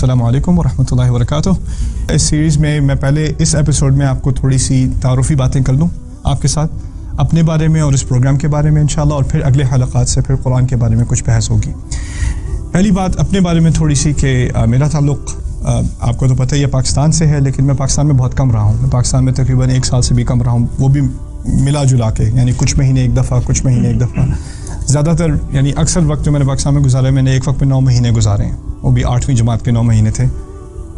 السلام علیکم ورحمۃ اللہ وبرکاتہ۔ اس سیریز میں میں پہلے اس ایپیسوڈ میں آپ کو تھوڑی سی تعارفی باتیں کر دوں آپ کے ساتھ اپنے بارے میں اور اس پروگرام کے بارے میں انشاءاللہ، اور پھر اگلے حلقات سے پھر قرآن کے بارے میں کچھ بحث ہوگی۔ پہلی بات اپنے بارے میں تھوڑی سی کہ میرا تعلق آپ کو تو پتہ ہی ہے پاکستان سے ہے، لیکن میں پاکستان میں بہت کم رہا ہوں۔ میں پاکستان میں تقریباً 1 سال سے بھی کم رہا ہوں، وہ بھی ملا جلا کے، یعنی کچھ مہینے ایک دفعہ، کچھ مہینے ایک دفعہ۔ زیادہ تر یعنی اکثر وقت جو میں نے پاکستان میں گزارا ہے، میں نے ایک وقت میں 9 مہینے گزارے ہیں، وہ بھی 8ویں جماعت کے 9 مہینے تھے،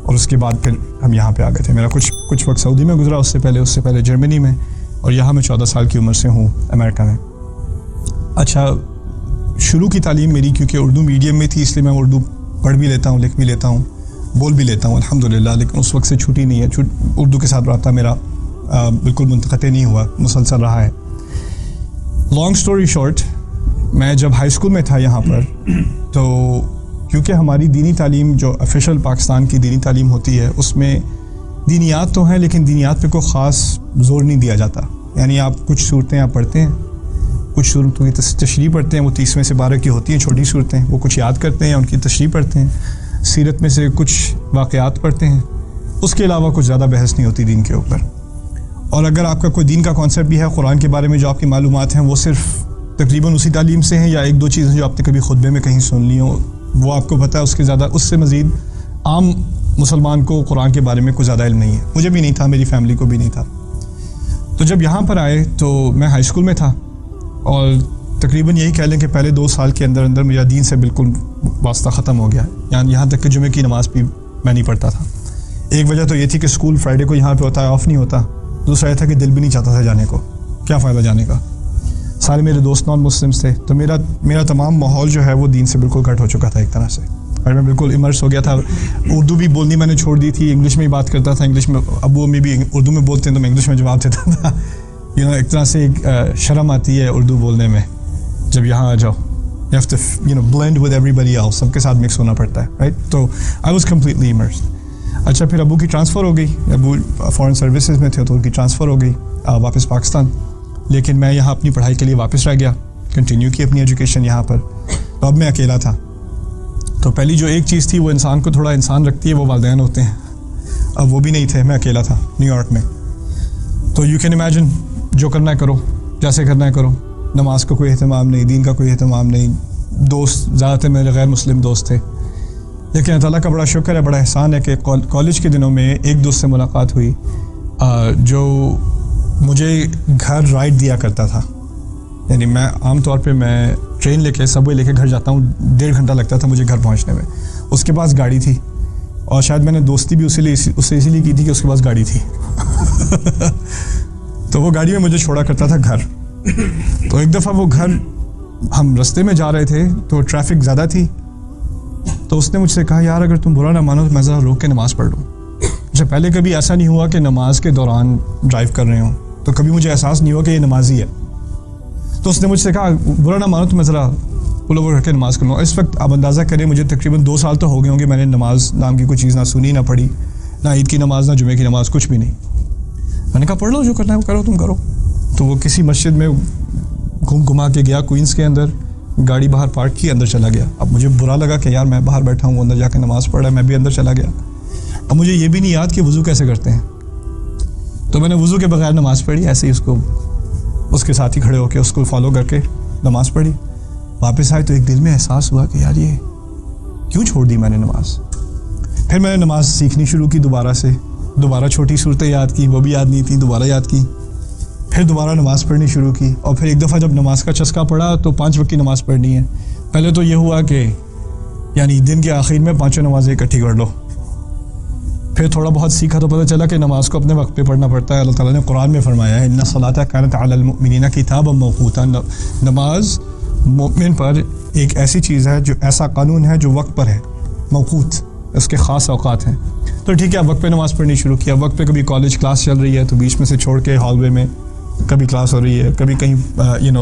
اور اس کے بعد پھر ہم یہاں پہ آ گئے تھے۔ میرا کچھ وقت سعودی میں گزرا، اس سے پہلے جرمنی میں، اور یہاں میں 14 سال کی عمر سے ہوں امریکہ میں۔ اچھا، شروع کی تعلیم میری کیونکہ اردو میڈیم میں تھی، اس لیے میں اردو پڑھ بھی لیتا ہوں، لکھ بھی لیتا ہوں، بول بھی لیتا ہوں الحمدللہ، لیکن اس وقت سے چھوٹی نہیں ہے۔ اردو کے ساتھ رابطہ میرا بالکل منقطع نہیں ہوا، مسلسل رہا ہے۔ لانگ سٹوری شارٹ، میں جب ہائی اسکول میں تھا یہاں پر، تو کیونکہ ہماری دینی تعلیم جو آفیشیل پاکستان کی دینی تعلیم ہوتی ہے، اس میں دینیات تو ہیں لیکن دینیات پہ کوئی خاص زور نہیں دیا جاتا۔ یعنی آپ کچھ صورتیں آپ پڑھتے ہیں، کچھ صورتوں کی تشریح پڑھتے ہیں، وہ 30 میں سے 12 کی ہوتی ہیں چھوٹی صورتیں، وہ کچھ یاد کرتے ہیں، ان کی تشریح پڑھتے ہیں، سیرت میں سے کچھ واقعات پڑھتے ہیں، اس کے علاوہ کچھ زیادہ بحث نہیں ہوتی دین کے اوپر۔ اور اگر آپ کا کوئی دین کا کانسیپٹ بھی ہے قرآن کے بارے میں، جو آپ کی معلومات ہیں وہ صرف تقریباً اسی تعلیم سے ہیں، یا 1-2 چیزیں جو آپ نے کبھی خطبے میں کہیں سن لی ہوں، وہ آپ کو پتہ ہے، اس سے مزید عام مسلمان کو قرآن کے بارے میں کوئی زیادہ علم نہیں ہے۔ مجھے بھی نہیں تھا، میری فیملی کو بھی نہیں تھا۔ تو جب یہاں پر آئے تو میں ہائی اسکول میں تھا، اور تقریباً یہی کہہ لیں کہ پہلے 2 سال کے اندر میرا دین سے بالکل واسطہ ختم ہو گیا، یعنی یہاں تک کہ جمعے کی نماز بھی میں نہیں پڑھتا تھا۔ ایک وجہ تو یہ تھی کہ اسکول فرائیڈے کو یہاں پہ ہوتا ہے، آف نہیں ہوتا۔ دوسرا یہ تھا کہ دل بھی نہیں چاہتا تھا جانے کو، کیا فائدہ جانے کا، سارے میرے دوست نان مسلمس تھے، تو میرا تمام ماحول جو ہے وہ دین سے بالکل کٹ ہو چکا تھا ایک طرح سے، اور میں بالکل امرس ہو گیا تھا۔ اردو بھی بولنی میں نے چھوڑ دی تھی، انگلش میں ہی بات کرتا تھا، انگلش میں ابو امی بھی اردو میں بولتے ہیں تو میں انگلش میں جواب دیتا تھا۔ ایک طرح سے ایک شرم آتی ہے اردو بولنے میں جب یہاں آ جاؤ، you have to blend with everybody else، سب کے ساتھ مکس ہونا پڑتا ہے، رائٹ؟ تو I was completely immersed۔ اچھا، پھر ابو کی ٹرانسفر ہو گئی، ابو فارن سروسز میں تھے تو ان کی ٹرانسفر ہو گئی واپس پاکستان، لیکن میں یہاں اپنی پڑھائی کے لیے واپس رہ گیا، کنٹینیو کی اپنی ایجوکیشن یہاں پر۔ تو اب میں اکیلا تھا، تو پہلی جو ایک چیز تھی وہ انسان کو تھوڑا انسان رکھتی ہے، وہ والدین ہوتے ہیں، اب وہ بھی نہیں تھے، میں اکیلا تھا نیو یارک میں۔ تو یو کین امیجن، جو کرنا ہے کرو، جیسے کرنا ہے کرو، نماز کا کوئی اہتمام نہیں، دین کا کوئی اہتمام نہیں، دوست زیادہ تر میرے غیر مسلم دوست تھے، لیکن اللہ تعالیٰ کا بڑا شکر ہے، بڑا احسان ہے کہ کالج کے دنوں میں ایک دوست سے ملاقات ہوئی جو مجھے گھر رائڈ دیا کرتا تھا۔ یعنی میں عام طور پہ میں ٹرین لے کے، سب وے لے کے گھر جاتا ہوں، 1.5 گھنٹہ لگتا تھا مجھے گھر پہنچنے میں۔ اس کے پاس گاڑی تھی، اور شاید میں نے دوستی بھی اس سے اسی لیے کی تھی کہ اس کے پاس گاڑی تھی۔ تو وہ گاڑی میں مجھے چھوڑا کرتا تھا گھر۔ تو ایک دفعہ وہ گھر، ہم رستے میں جا رہے تھے تو ٹریفک زیادہ تھی، تو اس نے مجھ سے کہا، یار اگر تم برا نہ مانو تو میں ذرا روک کے نماز پڑھ لوں۔ مجھے پہلے کبھی ایسا نہیں ہوا کہ نماز کے دوران ڈرائیو کر رہے ہوں، تو کبھی مجھے احساس نہیں ہوا کہ یہ نمازی ہے۔ تو اس نے مجھ سے کہا، برا نہ مانو تو میں ذرا پل اوور کر کے نماز کر لوں۔ اس وقت آپ اندازہ کریں، مجھے تقریباً 2 سال تو ہو گئے ہوں گے میں نے نماز نام کی کوئی چیز نہ سنی، نہ پڑھی، نہ عید کی نماز، نہ جمعے کی نماز، کچھ بھی نہیں۔ میں نے کہا پڑھ لو، جو کرنا ہے وہ کرو، تم کرو۔ تو وہ کسی مسجد میں گھما کے گیا کوئنس کے اندر، گاڑی باہر پارک کی، اندر چلا گیا۔ اب مجھے برا لگا کہ یار میں باہر بیٹھا ہوں، وہ اندر جا کے نماز پڑھ رہا ہے، میں بھی اندر چلا گیا۔ اب مجھے یہ بھی نہیں یاد کہ وضو کیسے کرتے ہیں، تو میں نے وضو کے بغیر نماز پڑھی، ایسے ہی اس کے ساتھ ہی کھڑے ہو کے اس کو فالو کر کے نماز پڑھی۔ واپس آئے تو ایک دل میں احساس ہوا کہ یار یہ کیوں چھوڑ دی میں نے نماز۔ پھر میں نے نماز سیکھنی شروع کی دوبارہ چھوٹی صورتیں یاد کی، وہ بھی یاد نہیں تھی، دوبارہ یاد کی، پھر دوبارہ نماز پڑھنی شروع کی، اور پھر ایک دفعہ جب نماز کا چسکا پڑا تو 5 وقت کی نماز پڑھنی ہے۔ پہلے تو یہ ہوا کہ یعنی دن کے آخر میں 5 نمازیں اکٹھی کر لو، پھر تھوڑا بہت سیکھا تو پتہ چلا کہ نماز کو اپنے وقت پہ پڑھنا پڑتا ہے۔ اللہ تعالیٰ نے قرآن میں فرمایا ہے، ان الصلاۃ کانت علی المؤمنین کتابا موقوتا، نماز مومن پر ایک ایسی چیز ہے، جو ایسا قانون ہے جو وقت پر ہے، موقوت، اس کے خاص اوقات ہیں۔ تو ٹھیک ہے، اب وقت پہ نماز پڑھنی شروع کیا۔ وقت پہ کبھی کالج کلاس چل رہی ہے تو بیچ میں سے چھوڑ کے ہال وے میں کبھی کلاس ہو رہی ہے، کبھی کہیں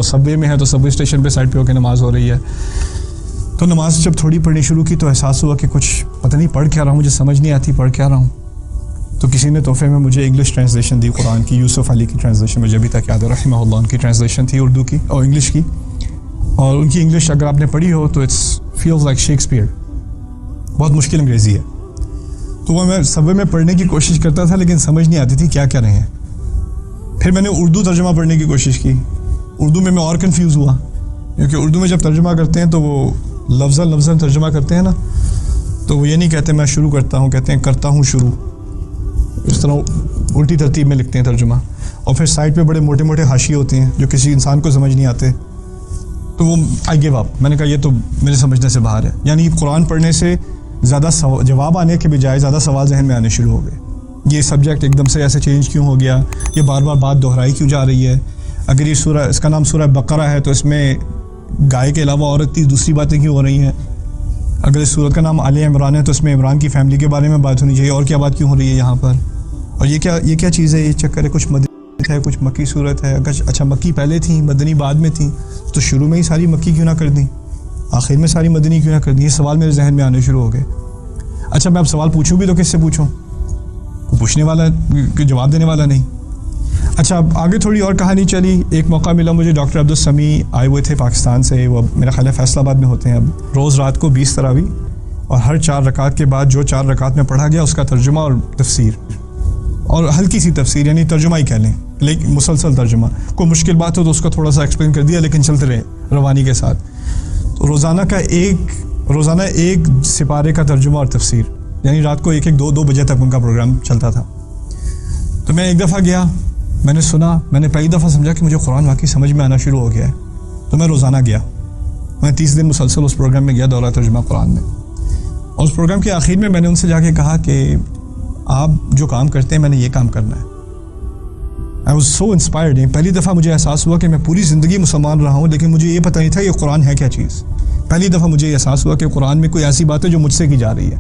سب وے میں ہے تو سب وے اسٹیشن پہ سائڈ پہ ہو کے نماز ہو رہی ہے۔ تو نماز جب تھوڑی پڑھنی شروع کی تو احساس ہوا کہ کچھ پتہ نہیں پڑھ کیا رہا ہوں، مجھے سمجھ نہیں آتی پڑھ کیا رہا ہوں۔ تو کسی نے تحفے میں مجھے انگلش ٹرانسلیشن دی قرآن کی، یوسف علی کی ٹرانسلیشن، مجھے ابھی تک یاد ہے، رحمہ اللہ، ان کی ٹرانسلیشن تھی اردو کی اور انگلش کی، اور ان کی انگلش اگر آپ نے پڑھی ہو تو اٹس فیلز لائک شیکسپیئر، بہت مشکل انگریزی ہے۔ تو وہ میں صبح میں پڑھنے کی کوشش کرتا تھا لیکن سمجھ نہیں آتی تھی کیا کہہ رہے ہیں. پھر میں نے اردو ترجمہ پڑھنے کی کوشش کی. اردو میں اور کنفیوز ہوا کیونکہ اردو میں جب ترجمہ کرتے ہیں تو وہ لفظاً ترجمہ کرتے ہیں نا, تو وہ یہ نہیں کہتے میں شروع کرتا ہوں, کہتے ہیں کرتا ہوں شروع. اس طرح الٹی ترتیب میں لکھتے ہیں ترجمہ. اور پھر سائڈ پہ بڑے موٹے موٹے حاشیے ہوتے ہیں جو کسی انسان کو سمجھ نہیں آتے. تو وہ آئی گیو اپ. میں نے کہا یہ تو میرے سمجھنے سے باہر ہے. یعنی قرآن پڑھنے سے زیادہ جواب آنے کے بجائے زیادہ سوال ذہن میں آنے شروع ہو گئے. یہ سبجیکٹ ایک دم سے ایسے چینج کیوں ہو گیا, یہ بار بار بات دہرائی کیوں جا رہی ہے. اگر یہ سورہ, اس کا نام سورہ بقرہ ہے تو اس میں گائے کے علاوہ اور دوسری باتیں کیوں ہو رہی ہیں. اگر اس سورت کا نام آل عمران ہے تو اس میں عمران کی فیملی کے بارے میں بات ہونی چاہیے, اور کیا بات کیوں ہو رہی ہے یہاں پر. اور یہ کیا چیز ہے, یہ چکر ہے. کچھ مدنی ہے, کچھ مکی صورت ہے. اچھا مکی پہلے تھیں, مدنی بعد میں تھیں, تو شروع میں ہی ساری مکی کیوں نہ کر دیں, آخر میں ساری مدنی کیوں نہ کر دیں. یہ سوال میرے ذہن میں آنے شروع ہو گئے. اچھا میں اب سوال پوچھوں بھی تو کس سے پوچھوں, پوچھنے والا جواب دینے والا نہیں. اچھا اب آگے تھوڑی اور کہانی چلی. ایک موقع ملا مجھے, ڈاکٹر عبدالسمیع آئے ہوئے تھے پاکستان سے. وہ میرا خیال ہے فیصل آباد میں ہوتے ہیں اب. روز رات کو 20 تراویح, اور ہر 4 رکعت کے بعد جو 4 رکعت میں پڑھا گیا اس کا ترجمہ اور تفسیر, اور ہلکی سی تفسیر, یعنی ترجمہ ہی کہہ لیں لیکن مسلسل ترجمہ. کوئی مشکل بات ہو تو اس کو تھوڑا سا ایکسپلین کر دیا لیکن چلتے رہے روانی کے ساتھ. تو روزانہ ایک سپارے کا ترجمہ اور تفسیر, یعنی رات کو 1-2 بجے تک ان کا پروگرام چلتا تھا. تو میں ایک دفعہ گیا, میں نے سنا, میں نے پہلی دفعہ سمجھا کہ مجھے قرآن واقعی سمجھ میں آنا شروع ہو گیا ہے. تو میں روزانہ گیا, میں 30 دن مسلسل اس پروگرام میں گیا, دورہ ترجمہ قرآن میں. اور اس پروگرام کے آخر میں نے ان سے جا کے کہا کہ آپ جو کام کرتے ہیں میں نے یہ کام کرنا ہے. I was so inspired. پہلی دفعہ مجھے احساس ہوا کہ میں پوری زندگی مسلمان رہا ہوں لیکن مجھے یہ پتہ نہیں تھا کہ قرآن ہے کیا چیز. پہلی دفعہ مجھے یہ احساس ہوا کہ قرآن میں کوئی ایسی بات ہے جو مجھ سے کی جا رہی ہے.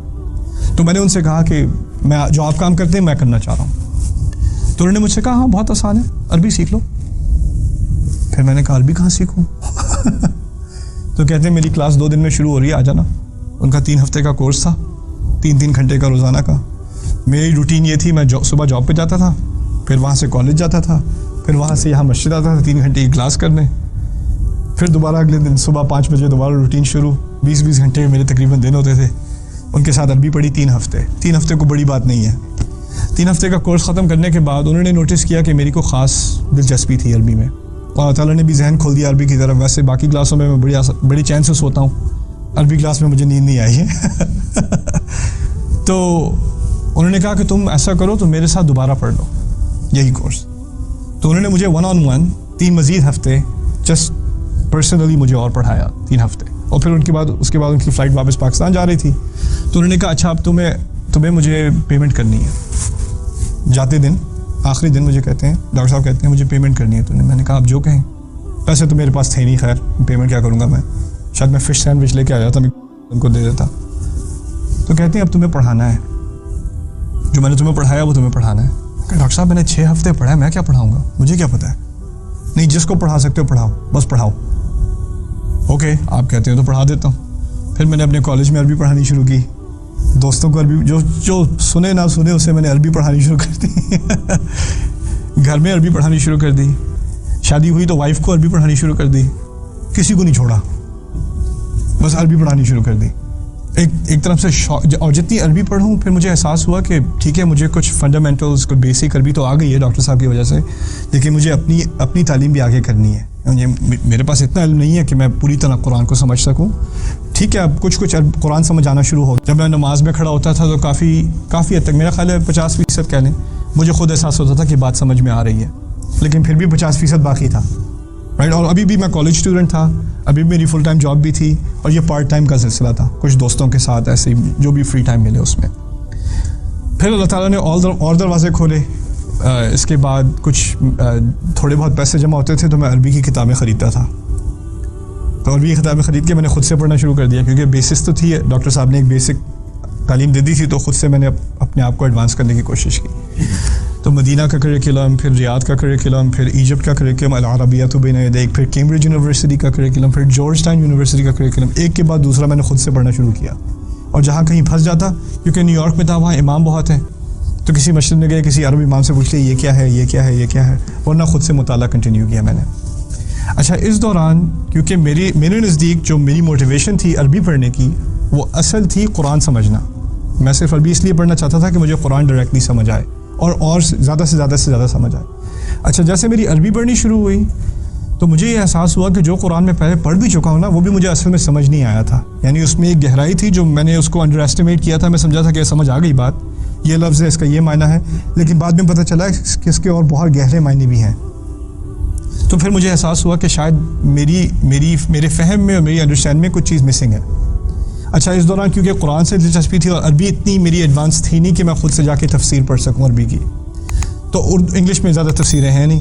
تو میں نے ان سے کہا کہ میں جو آپ کام کرتے ہیں میں کرنا چاہ رہا ہوں. تو انہوں نے مجھ سے کہا ہاں بہت آسان ہے, عربی سیکھ لو. پھر میں نے کہا عربی کہاں سیکھوں. تو کہتے ہیں میری کلاس 2 دن میں شروع ہو رہی ہے, آ جانا. ان کا 3 ہفتے کا کورس تھا, 3 گھنٹے کا روزانہ کا. میری روٹین یہ تھی, میں صبح جاب پہ جاتا تھا, پھر وہاں سے کالج جاتا تھا, پھر وہاں سے یہاں مسجد آتا تھا 3 گھنٹے کی کلاس کرنے, پھر دوبارہ اگلے دن صبح 5 بجے دوبارہ روٹین شروع. 20 گھنٹے میرے تقریباً دن ہوتے تھے. ان کے ساتھ عربی پڑھی 3 ہفتے. 3 ہفتے کو بڑی بات نہیں ہے. 3 ہفتے کا کورس ختم کرنے کے بعد انہوں نے نوٹس کیا کہ میری کو خاص دلچسپی تھی عربی میں, اور اللہ تعالیٰ نے بھی ذہن کھول دیا عربی کی طرف. ویسے باقی کلاسوں میں بڑی چین سے سوتا ہوں, عربی کلاس میں مجھے نیند نہیں آئی ہے. تو انہوں نے کہا کہ تم ایسا کرو تو میرے ساتھ دوبارہ پڑھ لو یہی کورس. تو انہوں نے مجھے 1-on-1 3 مزید ہفتے جسٹ پرسنلی مجھے اور پڑھایا 3 ہفتے. اور پھر اس کے بعد ان کی فلائٹ واپس پاکستان جا رہی تھی. تو انہوں نے کہا اچھا اب تمہیں مجھے پیمنٹ کرنی ہے. جاتے دن آخری دن مجھے کہتے ہیں, ڈاکٹر صاحب کہتے ہیں مجھے پیمنٹ کرنی ہے. میں نے کہا آپ جو کہیں. پیسے تو میرے پاس تھے نہیں, خیر پیمنٹ کیا کروں گا میں, شاید میں فش سینڈوچ لے کے آیا تھا, میں ان کو دے دیتا. تو کہتے ہیں اب تمہیں پڑھانا ہے, جو میں نے تمہیں پڑھایا وہ تمہیں پڑھانا ہے. کہ ڈاکٹر صاحب میں نے 6 ہفتے پڑھا ہے, میں کیا پڑھاؤں گا, مجھے کیا پتہ ہے. نہیں جس کو پڑھا سکتے ہو پڑھاؤ, بس پڑھاؤ. اوکے آپ کہتے ہیں تو پڑھا دیتا ہوں. پھر میں نے اپنے کالج میں عربی پڑھانی شروع کی. دوستوں کو عربی جو سنے نہ سنے اسے میں نے عربی پڑھانی شروع کر دی. گھر میں عربی پڑھانی شروع کر دی. شادی ہوئی تو وائف کو عربی پڑھانی شروع کر دی. کسی کو نہیں چھوڑا, بس عربی پڑھانی شروع کر دی. ایک طرف سے اور جتنی عربی پڑھوں پھر مجھے احساس ہوا کہ ٹھیک ہے مجھے کچھ فنڈامنٹلز کوئی بیسک عربی تو آ گئی ہے ڈاکٹر صاحب کی وجہ سے, لیکن مجھے اپنی تعلیم بھی آگے کرنی ہے. میرے پاس اتنا علم نہیں ہے کہ میں پوری طرح قرآن کو سمجھ سکوں. ٹھیک ہے اب کچھ قرآن سمجھ آنا شروع ہو. جب میں نماز میں کھڑا ہوتا تھا تو کافی حد تک میرا خیال ہے 50% کہہ لیں, مجھے خود احساس ہوتا تھا کہ بات سمجھ میں آ رہی ہے, لیکن پھر بھی 50% باقی تھا. رائٹ. اور ابھی بھی میں کالج اسٹوڈنٹ تھا, ابھی میری فل ٹائم جاب بھی تھی, اور یہ پارٹ ٹائم کا سلسلہ تھا, کچھ دوستوں کے ساتھ ایسے ہی جو بھی فری ٹائم ملے اس میں. پھر اللہ تعالیٰ نے اور دروازے کھولے. اس کے بعد کچھ تھوڑے بہت پیسے جمع ہوتے تھے تو میں عربی کی کتابیں خریدتا تھا. تو عربی کی کتابیں خرید کے میں نے خود سے پڑھنا شروع کر دیا, کیونکہ بیسس تو تھی, ڈاکٹر صاحب نے ایک بیسک تعلیم دے دی تھی, تو خود سے میں نے اپنے آپ کو ایڈوانس کرنے کی کوشش کی. تو مدینہ کا کریکولم, پھر ریاض کا کریکولم, پھر ایجپٹ کا کریکولم, العربیۃ بین یدیک, پھر کیمبرج یونیورسٹی کا کریکولم, پھر جارج ٹاؤن یونیورسٹی کا کریکولم, ایک کے بعد دوسرا میں نے خود سے پڑھنا شروع کیا. اور جہاں کہیں پھنس جاتا, کیونکہ نیو یارک میں تھا, وہاں امام بہت ہیں, تو کسی مسجد میں گئے, کسی عرب امام سے پوچھ لیا یہ کیا ہے, یہ کیا ہے, یہ کیا ہے, ورنہ خود سے مطالعہ کنٹینیو کیا میں نے. اچھا اس دوران کیونکہ میرے نزدیک جو میری موٹیویشن تھی عربی پڑھنے کی, وہ اصل تھی قرآن سمجھنا. میں صرف عربی اس لیے پڑھنا چاہتا تھا کہ مجھے قرآن ڈائریکٹلی سمجھ آئے اور زیادہ سے زیادہ سمجھ آئے. اچھا جیسے میری عربی پڑھنی شروع ہوئی تو مجھے یہ احساس ہوا کہ جو قرآن میں پہلے پڑھ بھی چکا ہوں نا وہ بھی مجھے اصل میں سمجھ نہیں آیا تھا. یعنی اس میں ایک گہرائی تھی جو میں نے اس کو انڈر ایسٹیمیٹ کیا تھا. میں سمجھا تھا کہ سمجھ آ گئی بات, یہ لفظ ہے, اس کا یہ معنی ہے, لیکن بعد میں پتہ چلا کہ اس کے اور بہت گہرے معنی بھی ہیں. تو پھر مجھے احساس ہوا کہ شاید میرے فہم میں اور میری انڈرسٹینڈ میں کچھ چیز مسنگ ہے. اچھا اس دوران کیونکہ قرآن سے دلچسپی تھی اور عربی اتنی میری ایڈوانس تھی نہیں کہ میں خود سے جا کے تفسیر پڑھ سکوں عربی کی, تو انگلش میں زیادہ تفسیریں ہیں نہیں,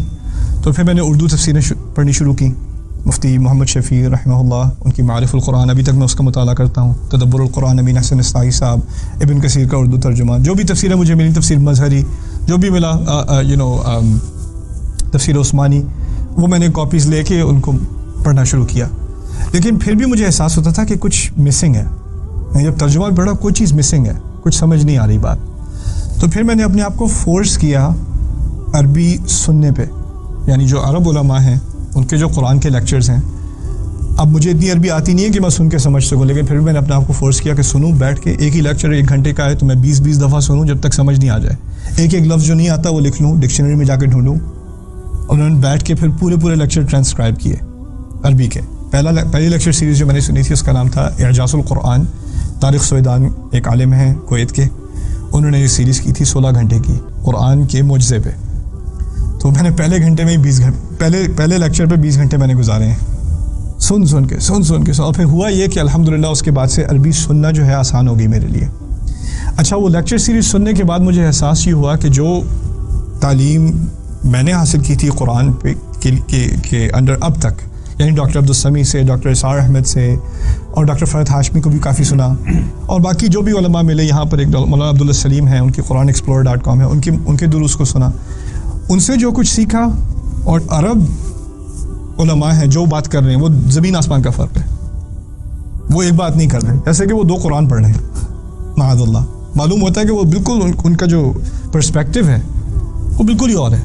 تو پھر میں نے اردو تفسیریں پڑھنی شروع کی. مفتی محمد شفیع رحمہ اللہ, ان کی معارف القرآن, ابھی تک میں اس کا مطالعہ کرتا ہوں. تدبر القرآن امین حسن اسلائی صاحب, ابن کثیر کا اردو ترجمہ, جو بھی تفسیریں مجھے ملی, تفسیر مظہری, جو بھی ملا, تفسیر عثمانی, وہ میں نے کاپیز لے کے ان کو پڑھنا شروع کیا. لیکن پھر بھی مجھے احساس ہوتا تھا کہ کچھ مسنگ ہے. جب ترجمہ پڑھا کوئی چیز مسنگ ہے, کچھ سمجھ نہیں آ رہی بات. تو پھر میں نے اپنے آپ کو فورس کیا عربی سننے پہ. یعنی جو عرب علماء ہیں ان کے جو قرآن کے لیکچرز ہیں, اب مجھے اتنی عربی آتی نہیں ہے کہ میں سن کے سمجھ سکوں, لیکن پھر بھی میں نے اپنے آپ کو فورس کیا کہ سنوں بیٹھ کے. ایک ہی لیکچر 1 گھنٹے کا ہے تو میں 20 دفعہ سنوں جب تک سمجھ نہیں آ جائے. ایک لفظ جو نہیں آتا وہ لکھ لوں, ڈکشنری میں جا کے ڈھونڈوں. اور انہوں نے بیٹھ کے پھر پورے لیکچر ٹرانسکرائب کیے عربی کے. پہلی لیکچر سیریز جو میں نے سنی تھی اس کا نام تھا اعجاز القرآن. طارق سویدان ایک عالم ہیں کویت کے, انہوں نے یہ سیریز کی تھی 16 گھنٹے کی قرآن کے معجزے پہ. تو میں نے پہلے گھنٹے میں 20 گھنٹے پہلے لیکچر پہ 20 گھنٹے میں نے گزارے ہیں سن کے. اور پھر ہوا یہ کہ الحمدللہ اس کے بعد سے عربی سننا جو ہے آسان ہو گئی میرے لیے. اچھا وہ لیکچر سیریز سننے کے بعد مجھے احساس یہ ہوا کہ جو تعلیم میں نے حاصل کی تھی قرآن پہ کے انڈر اب تک, یعنی ڈاکٹر عبدالسمیع سے, ڈاکٹر اسار احمد سے, اور ڈاکٹر فرحت ہاشمی کو بھی کافی سنا, اور باقی جو بھی علماء ملے یہاں پر, ایک مولانا عبداللہ سلیم ہیں, ان کی قرآن ایکسپلورر.com ہے, ان کے دروس کو سنا, ان سے جو کچھ سیکھا. اور عرب علماء ہیں جو بات کر رہے ہیں وہ زمین آسمان کا فرق ہے. وہ ایک بات نہیں کر رہے جیسے کہ وہ 2 قرآن پڑھ رہے ہیں. معاذ اللہ, معلوم ہوتا ہے کہ وہ بالکل ان کا جو پرسپیکٹیو ہے وہ بالکل ہی اور ہے.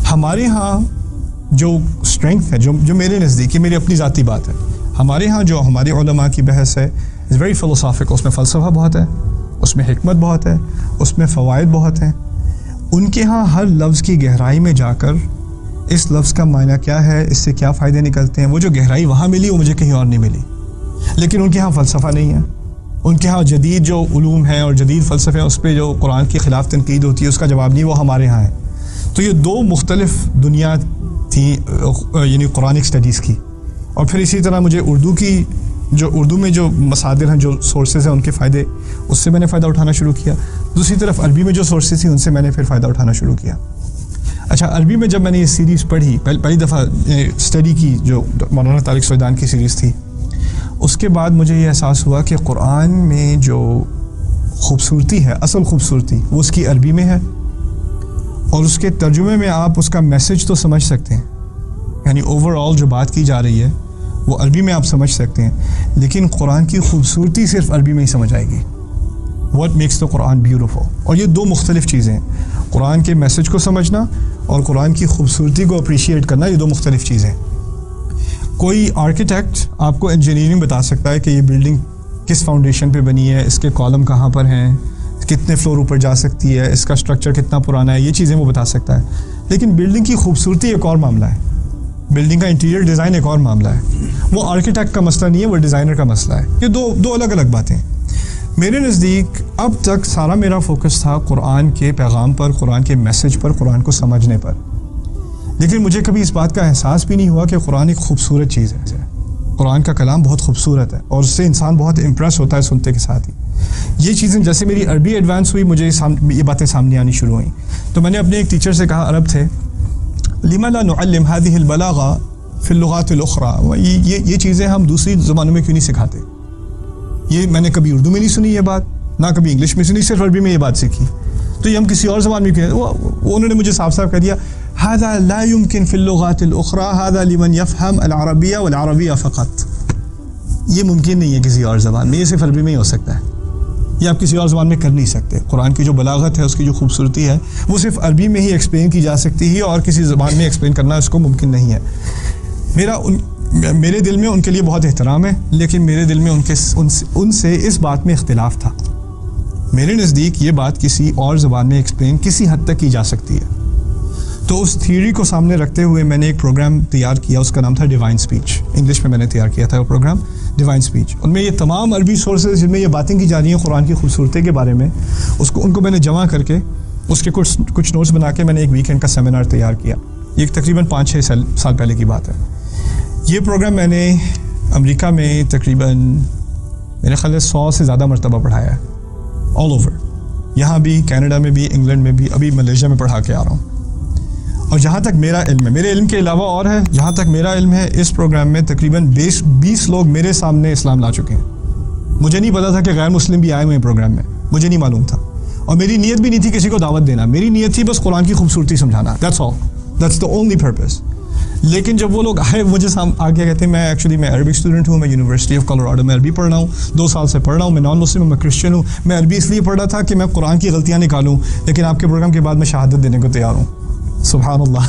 ہمارے ہاں جو اسٹرینگتھ ہے, جو میرے نزدیک, یہ میری اپنی ذاتی بات ہے, ہمارے ہاں جو ہمارے علماء کی بحث ہے از ویری فلسافک. اس میں فلسفہ بہت ہے, اس میں حکمت بہت ہے, اس میں فوائد بہت ہیں. ان کے ہاں ہر لفظ کی گہرائی میں جا کر اس لفظ کا معنی کیا ہے, اس سے کیا فائدے نکلتے ہیں, وہ جو گہرائی وہاں ملی وہ مجھے کہیں اور نہیں ملی. لیکن ان کے ہاں فلسفہ نہیں ہے. ان کے ہاں جدید جو علوم ہیں اور جدید فلسفے ہیں اس پہ جو قرآن کے خلاف تنقید ہوتی ہے اس کا جواب نہیں, وہ ہمارے ہاں ہے. تو یہ 2 مختلف دنیا تھیں یعنی قرآنک اسٹڈیز کی. اور پھر اسی طرح مجھے اردو میں جو مصادر ہیں, جو سورسز ہیں, ان کے فائدے, اس سے میں نے فائدہ اٹھانا شروع کیا. دوسری طرف عربی میں جو سورسز تھیں ان سے میں نے پھر فائدہ اٹھانا شروع کیا. اچھا عربی میں جب میں نے یہ سیریز پڑھی, پہلی دفعہ اسٹڈی کی جو مولانا طارق سویدان کی سیریز تھی, اس کے بعد مجھے یہ احساس ہوا کہ قرآن میں جو خوبصورتی ہے, اصل خوبصورتی, وہ اس کی عربی میں ہے. اور اس کے ترجمے میں آپ اس کا میسج تو سمجھ سکتے ہیں, یعنی اوور آل جو بات کی جا رہی ہے وہ عربی میں آپ سمجھ سکتے ہیں, لیکن قرآن کی خوبصورتی صرف عربی میں ہی سمجھ آئے گی. What makes the Quran beautiful. اور یہ 2 مختلف چیزیں ہیں, قرآن کے میسج کو سمجھنا اور قرآن کی خوبصورتی کو اپریشیٹ کرنا, یہ 2 مختلف چیزیں. کوئی آرکیٹیکٹ آپ کو انجینئرنگ بتا سکتا ہے کہ یہ بلڈنگ کس فاؤنڈیشن پہ بنی ہے, اس کے کالم کہاں پر ہیں, کتنے فلور اوپر جا سکتی ہے, اس کا اسٹرکچر کتنا پرانا ہے, یہ چیزیں وہ بتا سکتا ہے. لیکن بلڈنگ کی خوبصورتی ایک اور معاملہ ہے, بلڈنگ کا انٹیریئر ڈیزائن ایک اور معاملہ ہے. وہ آرکیٹیکٹ کا مسئلہ نہیں ہے, وہ ڈیزائنر کا مسئلہ ہے. یہ دو الگ الگ باتیں. میرے نزدیک اب تک سارا میرا فوکس تھا قرآن کے پیغام پر, قرآن کے میسج پر, قرآن کو سمجھنے پر. لیکن مجھے کبھی اس بات کا احساس بھی نہیں ہوا کہ قرآن ایک خوبصورت چیز ہے. قرآن کا کلام بہت خوبصورت ہے اور اس سے انسان بہت امپریس ہوتا ہے سنتے کے ساتھ ہی. یہ چیزیں جیسے میری عربی ایڈوانس ہوئی, مجھے یہ باتیں سامنے آنی شروع ہوئیں. تو میں نے اپنے ایک ٹیچر سے کہا, عرب تھے, لما لا نعلم هذه البلاغة في اللغات الأخرى. یہ چیزیں ہم دوسری زبانوں میں کیوں نہیں سکھاتے؟ یہ میں نے کبھی اردو میں نہیں سنی یہ بات, نہ کبھی انگلش میں سنی, صرف عربی میں یہ بات سیکھی. تو یہ ہم کسی اور زبان میں کیوں؟ انہوں نے مجھے صاف صاف کہہ دیا, هذا لا يمكن في اللغات الأخرى, هذا لمن يفهم العربية والعربية فقط. یہ ممکن نہیں ہے کسی اور زبان میں, یہ صرف عربی میں ہی ہو سکتا ہے. یہ آپ کسی اور زبان میں کر نہیں سکتے. قرآن کی جو بلاغت ہے, اس کی جو خوبصورتی ہے, وہ صرف عربی میں ہی ایکسپلین کی جا سکتی ہے, اور کسی زبان میں ایکسپلین کرنا اس کو ممکن نہیں ہے. میرے دل میں ان کے لیے بہت احترام ہے, لیکن میرے دل میں ان سے اس بات میں اختلاف تھا. میرے نزدیک یہ بات کسی اور زبان میں ایکسپلین کسی حد تک کی جا سکتی ہے. تو اس تھیوری کو سامنے رکھتے ہوئے میں نے ایک پروگرام تیار کیا, اس کا نام تھا ڈیوائن اسپیچ. انگلش میں نے تیار کیا تھا وہ پروگرام ڈیوائن اسپیچ. ان میں یہ تمام عربی سورسز جن میں یہ باتیں کی جا رہی ہیں قرآن کی خوبصورتی کے بارے میں, ان کو میں نے جمع کر کے اس کے کچھ نوٹس بنا کے میں نے ایک ویکینڈ کا سیمینار تیار کیا. یہ تقریباً 5-6 سال پہلے کی بات ہے. یہ پروگرام میں نے امریکہ میں تقریباً میرے خیال ہے 100 سے زیادہ مرتبہ پڑھایا ہے, آل اوور. یہاں بھی, کینیڈا میں بھی, انگلینڈ میں بھی, ابھی ملیشیا میں پڑھا کے آ رہا ہوں. اور جہاں تک میرا علم ہے, میرے علم کے علاوہ اور ہے, جہاں تک میرا علم ہے اس پروگرام میں تقریباً 20 لوگ میرے سامنے اسلام لا چکے ہیں. مجھے نہیں پتا تھا کہ غیر مسلم بھی آئے ہوئے ہیں پروگرام میں, مجھے نہیں معلوم تھا. اور میری نیت بھی نہیں تھی کسی کو دعوت دینا, میری نیت تھی بس قرآن کی خوبصورتی سمجھانا. That's all, that's the only purpose. لیکن جب وہ لوگ آئے مجھے آگے کہتے ہیں, میں عربک اسٹوڈنٹ ہوں, میں یونیورسٹی آف کولوراڈو میں عربی پڑھ رہا ہوں, 2 سال سے پڑھ رہا ہوں, میں نان مسلم ہوں, میں کرسچن ہوں, میں عربی اس لیے پڑھ رہا تھا کہ میں قرآن کی غلطیاں نکالوں, لیکن آپ کے پروگرام کے بعد میں شہادت دینے کو تیار ہوں. سبحان اللہ.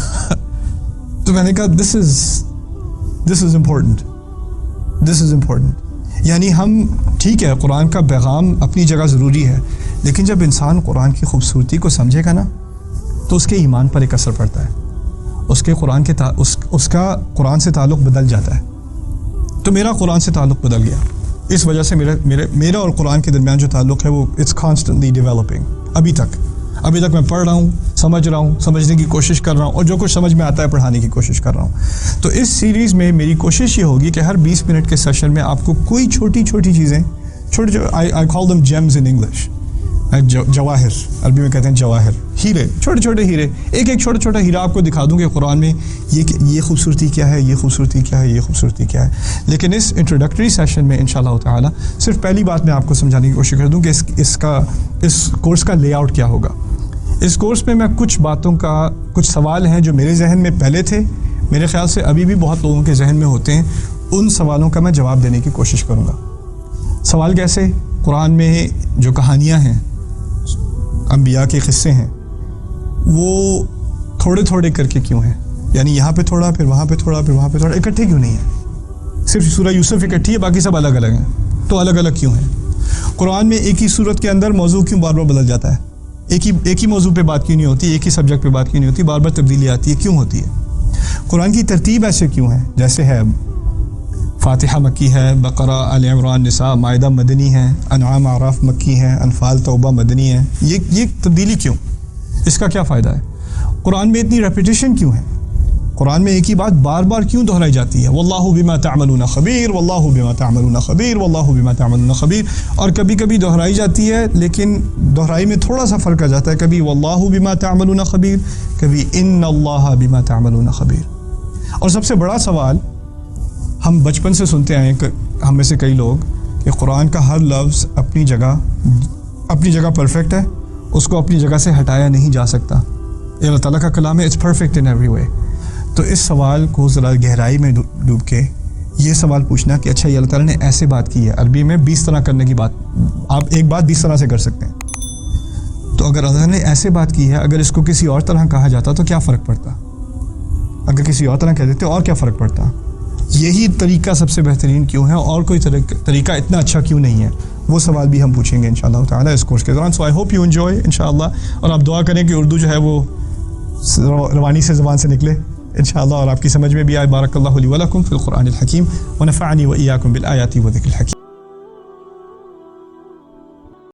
تو میں نے کہا دس از امپورٹنٹ. یعنی ہم ٹھیک ہے قرآن کا پیغام اپنی جگہ ضروری ہے, لیکن جب انسان قرآن کی خوبصورتی کو سمجھے گا نا تو اس کے ایمان پر ایک اثر پڑتا ہے, اس کا قرآن سے تعلق بدل جاتا ہے. تو میرا قرآن سے تعلق بدل گیا. اس وجہ سے میرا اور قرآن کے درمیان جو تعلق ہے وہ اٹس کانسٹنٹلی ڈیولپنگ. ابھی تک میں پڑھ رہا ہوں, سمجھ رہا ہوں, سمجھنے کی کوشش کر رہا ہوں, اور جو کچھ سمجھ میں آتا ہے پڑھانے کی کوشش کر رہا ہوں. تو اس سیریز میں میری کوشش یہ ہوگی کہ ہر 20 منٹ کے سیشن میں آپ کو کوئی چھوٹی چیزیں, I call them gems in English, Jawahar, عربی میں کہتے ہیں جواہر, ہیرے, چھوٹے ہیرے, ایک چھوٹا ہیرا آپ کو دکھا دوں کہ قرآن میں یہ خوبصورتی کیا ہے, یہ خوبصورتی کیا ہے, یہ خوبصورتی کیا ہے. لیکن اس انٹروڈکٹری سیشن میں انشاءاللہ تعالی صرف پہلی بات میں آپ کو سمجھانے کی کوشش کر دوں کہ اس کورس کا لے آؤٹ کیا ہوگا. اس کورس میں کچھ باتوں کا, کچھ سوال ہیں جو میرے ذہن میں پہلے تھے, میرے خیال سے ابھی بھی بہت لوگوں کے ذہن میں ہوتے ہیں, ان سوالوں کا میں جواب دینے کی کوشش کروں گا. سوال کیسے؟ قرآن میں جو کہانیاں ہیں, انبیاء کے قصے ہیں, وہ تھوڑے کر کے کیوں ہیں؟ یعنی یہاں پہ تھوڑا, پھر وہاں پہ تھوڑا, پھر وہاں پہ تھوڑا, اکٹھے کیوں نہیں ہیں؟ صرف سورہ یوسف اکٹھی ہے, باقی سب الگ الگ ہیں, تو الگ الگ کیوں ہیں؟ قرآن میں ایک ہی صورت کے اندر موضوع کیوں بار بدل جاتا ہے؟ ایک ہی موضوع پہ بات کیوں نہیں ہوتی, ایک ہی سبجیکٹ پہ بات کیوں نہیں ہوتی, بار تبدیلی آتی ہے, کیوں ہوتی ہے؟ قرآن کی ترتیب ایسے کیوں ہے؟ جیسے ہے فاتحہ مکی ہے, بقرہ, آل عمران, نساء, مائدہ مدنی ہے, انعام, اعراف مکی ہے, انفال, توبہ مدنی ہے. یہ تبدیلی کیوں؟ اس کا کیا فائدہ ہے؟ قرآن میں اتنی ریپیٹیشن کیوں ہے؟ قرآن میں ایک ہی بات بار بار کیوں دہرائی جاتی ہے؟ واللہ بما تعملون خبیر, واللہ بما تعملون خبیر, واللہ بما تعملون خبیر. اور کبھی دہرائی جاتی ہے لیکن دہرائی میں تھوڑا سا فرق آ جاتا ہے, کبھی واللہ بما تعملون خبیر, کبھی ان اللہ بما تعملون خبیر. اور سب سے بڑا سوال ہم بچپن سے سنتے آئے ہیں, ہم میں سے کئی لوگ, کہ قرآن کا ہر لفظ اپنی جگہ پرفیکٹ ہے, اس کو اپنی جگہ سے ہٹایا نہیں جا سکتا. یہ اللہ تعالیٰ کا کلام ہے, it's perfect in every way. تو اس سوال کو ذرا گہرائی میں ڈوب کے یہ سوال پوچھنا کہ اچھا یہ اللہ تعالیٰ نے ایسے بات کی ہے. عربی میں 20 طرح کرنے کی بات, آپ ایک بات 20 طرح سے کر سکتے ہیں. تو اگر اللہ نے ایسے بات کی ہے, اگر اس کو کسی اور طرح کہا جاتا تو کیا فرق پڑتا؟ اگر کسی اور طرح کہہ دیتے اور کیا فرق پڑتا؟ یہی طریقہ سب سے بہترین کیوں ہے, اور کوئی طریقہ اتنا اچھا کیوں نہیں ہے؟ وہ سوال بھی ہم پوچھیں گے انشاءاللہ تعالی اس کورس کے دوران. سو آئی ہوپ یو انجوائے انشاءاللہ, اور آپ دعا کریں کہ اردو جو ہے وہ روانی سے زبان سے نکلے انشاءاللہ, اور آپ کی سمجھ میں بھی آئے. بارک اللہ لی ولکم فی القرآن الحکیم ونفعنی وإیاکم بالآیات وذکر الحکیم.